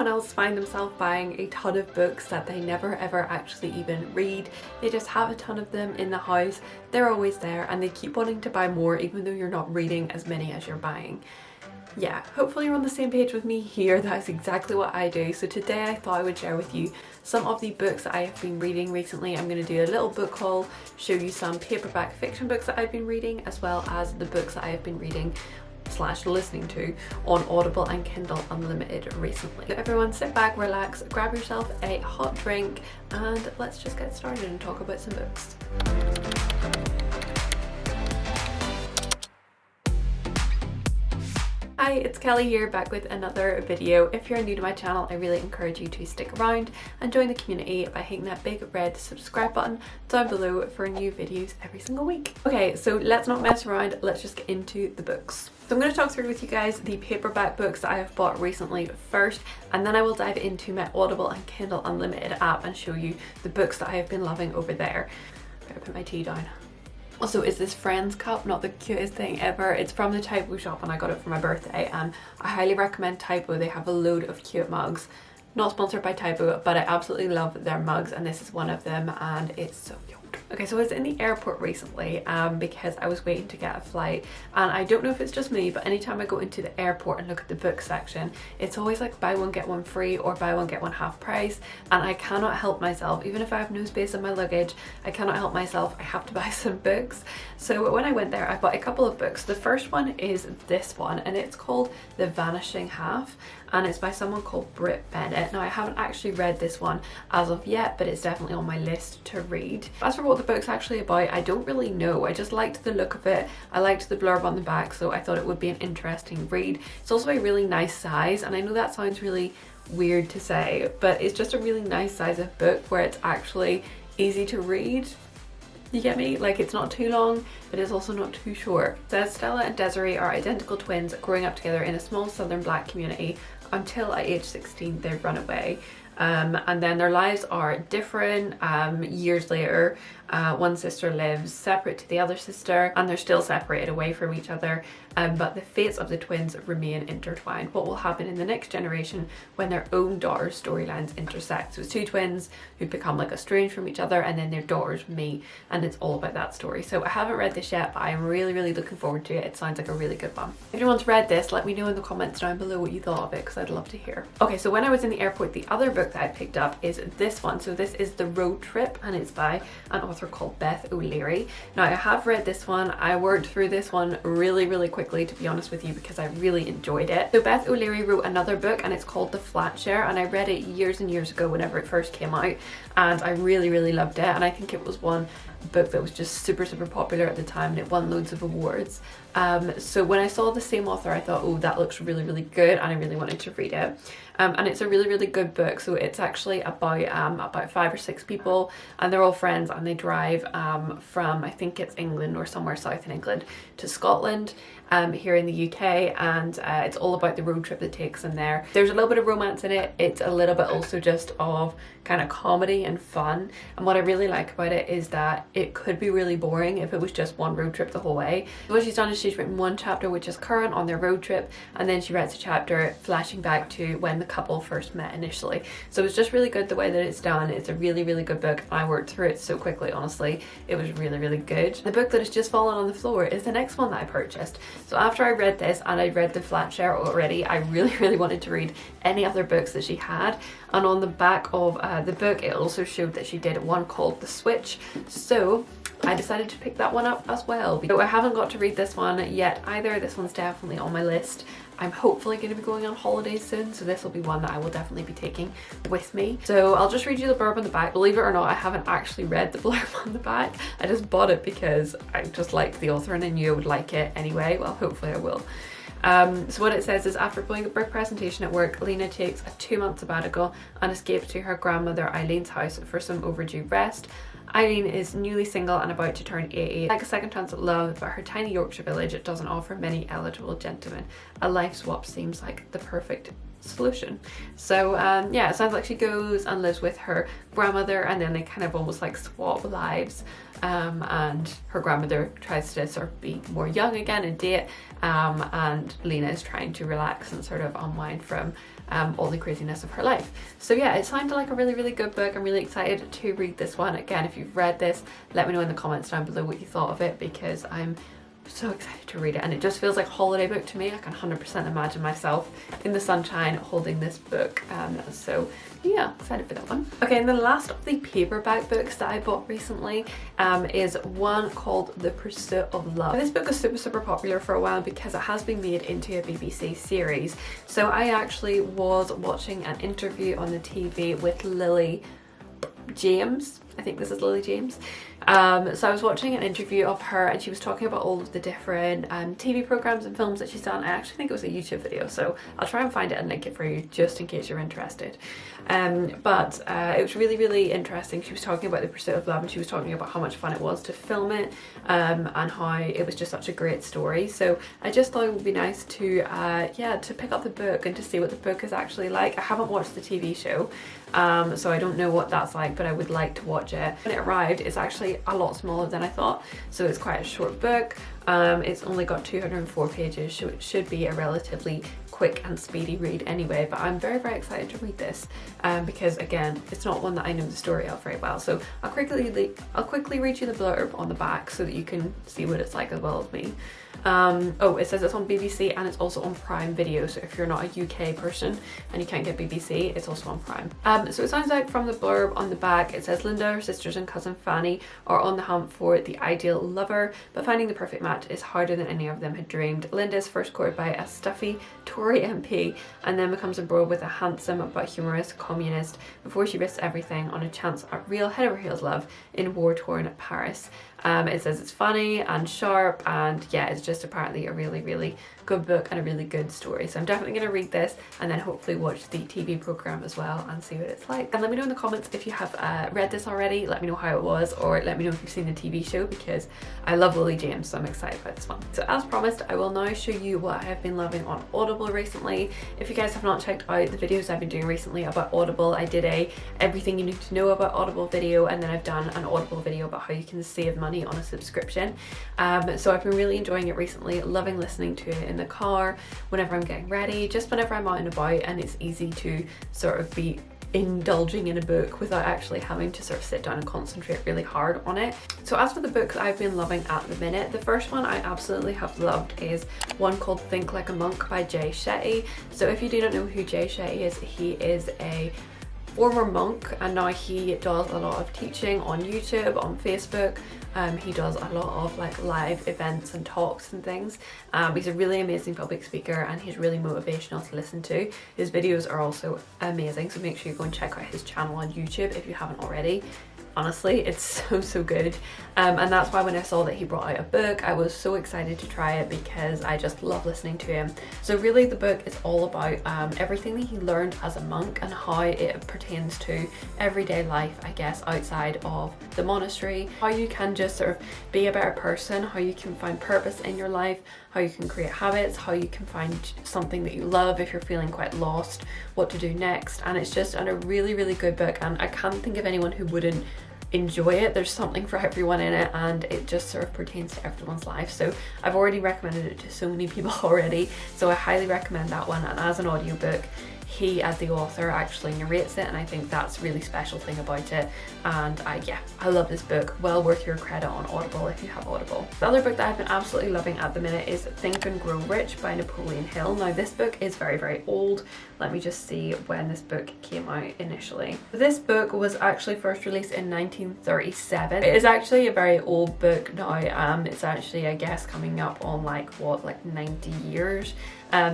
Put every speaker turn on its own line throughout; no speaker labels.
everyone else find themselves buying a ton of books that they never ever actually even read. They just have a ton of them in the house, they're always there, and they keep wanting to buy more even though you're not reading as many as you're buying. Yeah, hopefully you're on the same page with me here. That's exactly what I do. So today I thought I would share with you some of the books that I have been reading recently. I'm going to do a little book haul, show you some paperback fiction books that I've been reading, as well as the books that I have been reading / listening to on Audible and Kindle Unlimited recently. So everyone sit back, relax, grab yourself a hot drink, and let's just get started and talk about some books. Hi, it's Kelly here, back with another video. If you're new to my channel, I really encourage you to stick around and join the community by hitting that big red subscribe button down below for new videos every single week. Okay, so let's not mess around, let's just get into the books. So I'm going to talk through with you guys the paperback books that I have bought recently first, and then I will dive into my Audible and Kindle Unlimited app and show you the books that I have been loving over there. I'm going to put my tea down. Also, is this Friends cup not the cutest thing ever? It's from the Typo shop and I got it for my birthday, and I highly recommend Typo. They have a load of cute mugs. Not sponsored by Typo, but I absolutely love their mugs, and this is one of them, and it's so cute. Okay, so I was in the airport recently because I was waiting to get a flight, and I don't know if it's just me, but anytime I go into the airport and look at the book section, it's always like buy one get one free or buy one get one half price, and I cannot help myself. Even if I have no space in my luggage, I cannot help myself. I have to buy some books. So when I went there, I bought a couple of books. The first one is this one, and it's called The Vanishing Half, and it's by someone called Britt Bennett. Now, I haven't actually read this one as of yet, but it's definitely on my list to read. As for what the book's actually about, I don't really know. I just liked the look of it. I liked the blurb on the back, so I thought it would be an interesting read. It's also a really nice size, and I know that sounds really weird to say, but it's just a really nice size of book where it's actually easy to read. You get me? Like, it's not too long, but it's also not too short. It says Stella and Desiree are identical twins growing up together in a small southern black community until at age 16 they run away. And then their lives are different. Years later, one sister lives separate to the other sister, and they're still separated away from each other, but the fates of the twins remain intertwined. What will happen in the next generation when their own daughters' storylines intersect? So it's two twins who become like estranged from each other, and then their daughters meet, and it's all about that story. So I haven't read this yet, but I'm really looking forward to it. It sounds like a really good one. If anyone's read this, let me know in the comments down below what you thought of it, because I'd love to hear. Okay, so when I was in the airport, the other book that I picked up is this one. So this is The Road Trip, and it's by an author called Beth O'Leary. Now, I have read this one. I worked through this one really quickly, to be honest with you, because I really enjoyed it. So Beth O'Leary wrote another book, and it's called The Flat Share, and I read it years and years ago whenever it first came out, and I really loved it. And I think it was one book that was just super popular at the time, and it won loads of awards. So when I saw the same author, I thought, oh, that looks really good, and I really wanted to read it. And it's a really good book. So it's actually about 5 or 6 people, and they're all friends, and they drive from, I think it's England or somewhere south in England, to Scotland here in the UK, and it's all about the road trip that takes them there. There's a little bit of romance in it. It's a little bit also just of kind of comedy and fun, and what I really like about it is that it could be really boring if it was just one road trip the whole way. So what she's done is she's written one chapter which is current on their road trip, and then she writes a chapter flashing back to when the couple first met initially. So it's just really good the way that it's done. It's a really good book. I worked through it so quickly, honestly. It was really good. The book that has just fallen on the floor is the next one that I purchased. So after I read this, and I read The Flat Share already, I really wanted to read any other books that she had, and on the back of the book it also showed that she did one called The Switch, so I decided to pick that one up as well. So I haven't got to read this one yet either. This one's definitely on my list. I'm hopefully going to be going on holidays soon, so this will be one that I will definitely be taking with me. So I'll just read you the blurb on the back. Believe it or not, I haven't actually read the blurb on the back. I just bought it because I just liked the author and I knew I would like it anyway. Well, hopefully I will. So what it says is, after blowing a brick presentation at work, Lena takes a 2-month sabbatical and escapes to her grandmother Eileen's house for some overdue rest. Eileen is newly single and about to turn 80. Like a second chance at love, but her tiny Yorkshire village doesn't offer many eligible gentlemen. A life swap seems like the perfect solution. So yeah, it sounds like she goes and lives with her grandmother, and then they kind of almost like swap lives, and her grandmother tries to sort of be more young again and date, and Lena is trying to relax and sort of unwind from all the craziness of her life. So yeah, it sounded like a really good book. I'm really excited to read this one. Again, if you've read this, let me know in the comments down below what you thought of it, because I'm so excited to read it, and it just feels like a holiday book to me. I can 100% imagine myself in the sunshine holding this book, so yeah, excited for that one. Okay, and the last of the paperback books that I bought recently is one called The Pursuit of Love. This book was super popular for a while because it has been made into a BBC series. So I actually was watching an interview on the TV with Lily James. I think this is Lily James. So I was watching an interview of her, and she was talking about all of the different TV programs and films that she's done. I actually think it was a YouTube video, so I'll try and find it and link it for you just in case you're interested. But it was really interesting. She was talking about The Pursuit of Love, and she was talking about how much fun it was to film it, and how it was just such a great story. So I just thought it would be nice to yeah, to pick up the book and to see what the book is actually like. I haven't watched the TV show, so I don't know what that's like, but I would like to watch it. When it arrived, it's actually a lot smaller than I thought, so it's quite a short book. It's only got 204 pages, so it should be a relatively quick and speedy read anyway, but I'm very excited to read this, because again, it's not one that I know the story of very well. So I'll quickly read you the blurb on the back so that you can see what it's like as well as me. Oh, it says it's on BBC and it's also on Prime Video, so if you're not a UK person and you can't get BBC, it's also on Prime. So it sounds like from the blurb on the back, it says Linda, her sisters and cousin Fanny are on the hunt for the ideal lover, but finding the perfect match is harder than any of them had dreamed. Linda is first courted by a stuffy Tory MP and then becomes embroiled with a handsome but humorous communist before she risks everything on a chance at real head over heels love in war-torn Paris. It says it's funny and sharp, and yeah, it's just apparently a really good book and a really good story. So I'm definitely going to read this and then hopefully watch the TV program as well and see what it's like. And let me know in the comments if you have read this already. Let me know how it was, or let me know if you've seen the TV show, because I love Lily James, so I'm excited about this one. So as promised, I will now show you what I have been loving on Audible recently. If you guys have not checked out the videos I've been doing recently about Audible, I did a everything you need to know about Audible video, and then I've done an Audible video about how you can save money on a subscription. So I've been really enjoying it recently, loving listening to it in the car, whenever I'm getting ready, just whenever I'm out and about, and it's easy to sort of be indulging in a book without actually having to sort of sit down and concentrate really hard on it. So as for the books I've been loving at the minute, the first one I absolutely have loved is one called Think Like a Monk by Jay Shetty. So if you do not know who Jay Shetty is, he is a former monk and now he does a lot of teaching on YouTube, on Facebook. He does a lot of like live events and talks and things. He's a really amazing public speaker and he's really motivational to listen to. His videos are also amazing, so make sure you go and check out his channel on YouTube if you haven't already. Honestly, it's so good, and that's why when I saw that he brought out a book, I was so excited to try it because I just love listening to him. So really the book is all about everything that he learned as a monk and how it pertains to everyday life, I guess, outside of the monastery. How you can just sort of be a better person, how you can find purpose in your life, how you can create habits, how you can find something that you love if you're feeling quite lost, what to do next. And it's just a really good book, and I can't think of anyone who wouldn't enjoy it. There's something for everyone in it, and it just sort of pertains to everyone's life. So I've already recommended it to so many people already, so I highly recommend that one. And as an audiobook, he as the author actually narrates it, and I think that's a really special thing about it. And yeah, I love this book. Well worth your credit on Audible if you have Audible. The other book that I've been absolutely loving at the minute is Think and Grow Rich by Napoleon Hill. Now this book is very old. Let me just see when this book came out initially. This book was actually first released in 1937. It is actually a very old book now. It's actually, I guess, coming up on like 90 years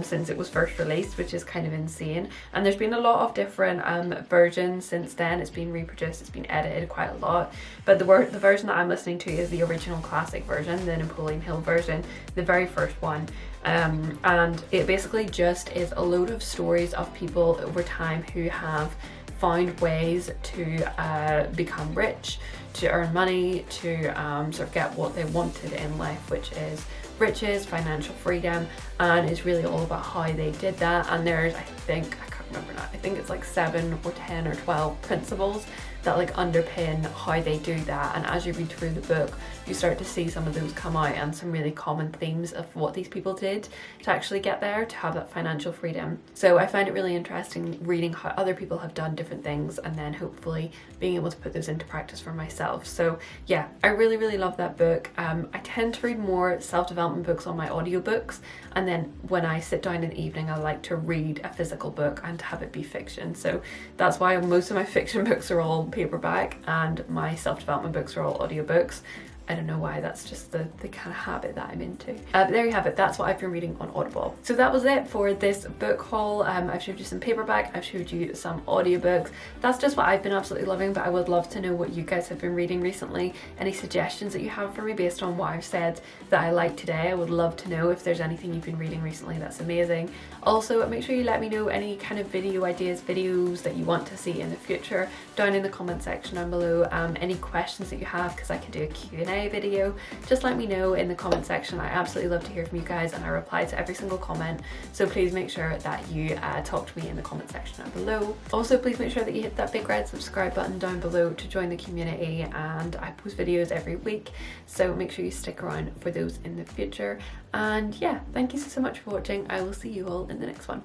since it was first released, which is kind of insane. And there's been a lot of different versions since then. It's been reproduced, it's been edited quite a lot, but the version that I'm listening to is the original classic version, the Napoleon Hill version, the very first one. And it basically just is a load of stories of people over time who have found ways to become rich, to earn money, to sort of get what they wanted in life, which is riches, financial freedom, and it's really all about how they did that. And there's, I can't remember now, I think it's like 7 or 10 or 12 principles that like underpin how they do that, and as you read through the book you start to see some of those come out and some really common themes of what these people did to actually get there, to have that financial freedom. So I find it really interesting reading how other people have done different things and then hopefully being able to put those into practice for myself. So yeah, I really love that book. I tend to read more self-development books on my audiobooks, and then when I sit down in the evening I like to read a physical book and to have it be fiction. So that's why most of my fiction books are all paperback and my self-development books are all audiobooks. I don't know why, that's just the kind of habit that I'm into. But there you have it, that's what I've been reading on Audible. So that was it for this book haul. I've showed you some paperback, I've showed you some audiobooks. That's just what I've been absolutely loving, but I would love to know what you guys have been reading recently. Any suggestions that you have for me based on what I've said that I like today. I would love to know if there's anything you've been reading recently that's amazing. Also, make sure you let me know any kind of video ideas, videos that you want to see in the future down in the comment section down below. Any questions that you have, because I can do a Q&A video, just let me know in the comment section. I absolutely love to hear from you guys and I reply to every single comment, so please make sure that you talk to me in the comment section down below. Also, please make sure that you hit that big red subscribe button down below to join the community, and I post videos every week, so make sure you stick around for those in the future. And yeah, thank you so much for watching. I will see you all in the next one.